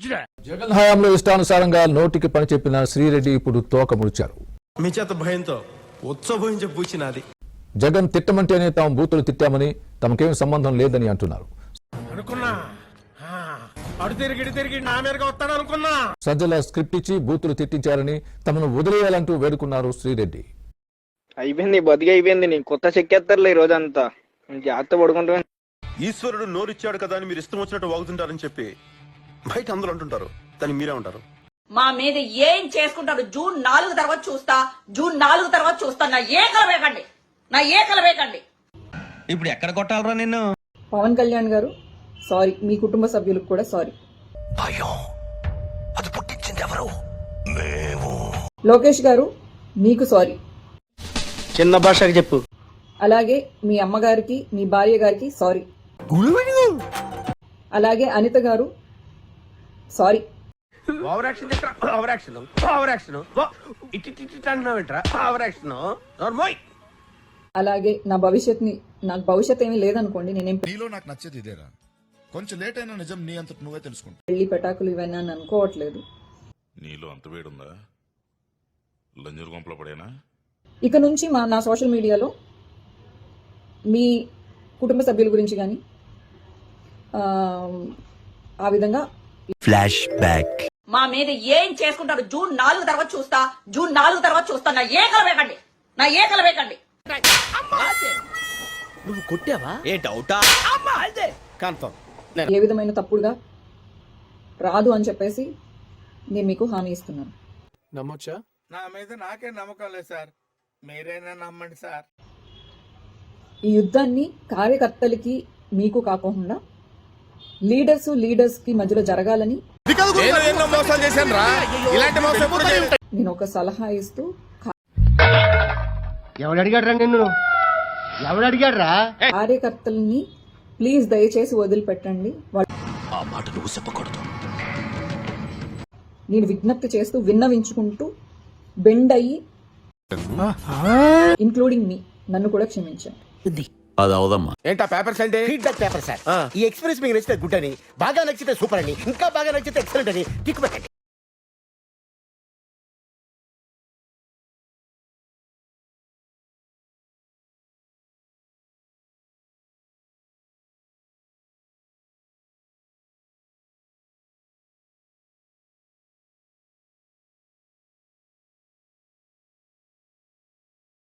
జగన్ హయాంలో ఇష్టానుసారంగా నోటికి పని చెప్పిన శ్రీరెడ్డి ఇప్పుడు తోక ముడిచారు. మీ చేత భయంతో ఉత్సవహించే పూచినది. జగన్ తిట్టమంటేనే తాము బూతులు తిట్టామని, తమకేం సంబంధం లేదని అంటున్నారు. సజ్జల స్క్రిప్ట్ ఇచ్చి బూతులు తిట్టించారని, తమను వదిలేయాలంటూ వేడుకున్నారు శ్రీరెడ్డి. అయిపోయింది, బతికి అయిపోయింది. నీ కొత్త చెక్కేస్తారులే ఈ రోజంతా. జాగ్రత్త పడుకుంటా. ఈశ్వరుడు నోరిచ్చాడు కదా అని మీరు ఇష్టం వచ్చినట్టు వాగుతుంటారని చెప్పి బయట అందరూ అంటుంటారు, కానీ మీరే ఉంటారు. మా మీద ఏం చేసుకుంటారు? జూన్ 4 తర్వాత చూస్తా, జూన్ 4 తర్వాత చూస్తా. నా ఏకల వేకండి. ఇప్పుడు ఎక్కడ కొట్టాలరా నిన్ను? పవన్ కళ్యాణ్ గారు సారీ, మీ కుటుంబ సభ్యులకు కూడా సారీ. లోకేష్ గారు మీకు సారీ. చిన్న భాషకు చెప్పు. అలాగే మీ అమ్మగారికి, మీ భార్య గారికి సారీ. అలాగే అనిత గారు సారీ. అలాగే నాకు భవిష్యత్ ఏమీ లేదనుకోండి. నేనేం నాకు నచ్చేది ఇదేరా, కొంచెం లేట్ అయినా నిజం నీ అంతట నువ్వే తెలుసుకుంటా. పెళ్లి పెటాకులు ఇవన్నీ అని అనుకోవట్లేదు. నీలో అంత వేడుందా? లంజరు గుంపలో పడేనా? ఇక నుంచి నా సోషల్ మీడియాలో మీ కుటుంబ సభ్యుల గురించి కానీ ఆ విధంగా ఫ్లాష్ బ్యాక్. మా మీద ఏం చేసుకుంటారు? జూన్ 4 తర్వాత చూస్తా, జూన్ 4 తర్వాత చూస్తా. నా ఏకల వేకండి. నువ్వు కొట్టావా? ఏ డౌటా? కన్ఫర్మ్. ఏ విధమైన తప్పుడుగా రాదు అని చెప్పేసి నేను మీకు హామీ ఇస్తున్నాను. నమ్మొచ్చా? నా మీద నాకే నమ్మకం లేదు సార్, మీరైనా నమ్మండి సార్. ఈ యుద్ధాన్ని కార్యకర్తలకి మీకు కాకుండా లీడర్స్ కి మధ్యలో జరగాలని నేను ఒక సలహా ఇస్తూ, కార్యకర్తల్ని ప్లీజ్ దయచేసి వదిలిపెట్టండి. ఆ మాట నువ్వు చెప్పకూడదు. నేను విజ్ఞప్తి చేస్తూ, విన్నవించుకుంటూ, బెండ్ అయ్యి, ఇంక్లూడింగ్ మీ, నన్ను కూడా క్షమించండి. అది అవదమ్మా. ఏంటా పేపర్స్ అంటే? Feedback paper sir. ఈ ఎక్స్పీరియన్స్ మీకు నచ్చితే గుడ్ అని, బాగా నచ్చితే సూపర్ అని, ఇంకా బాగా నచ్చితే ఎక్సలెంట్ అని టిక్ పెట్టండి.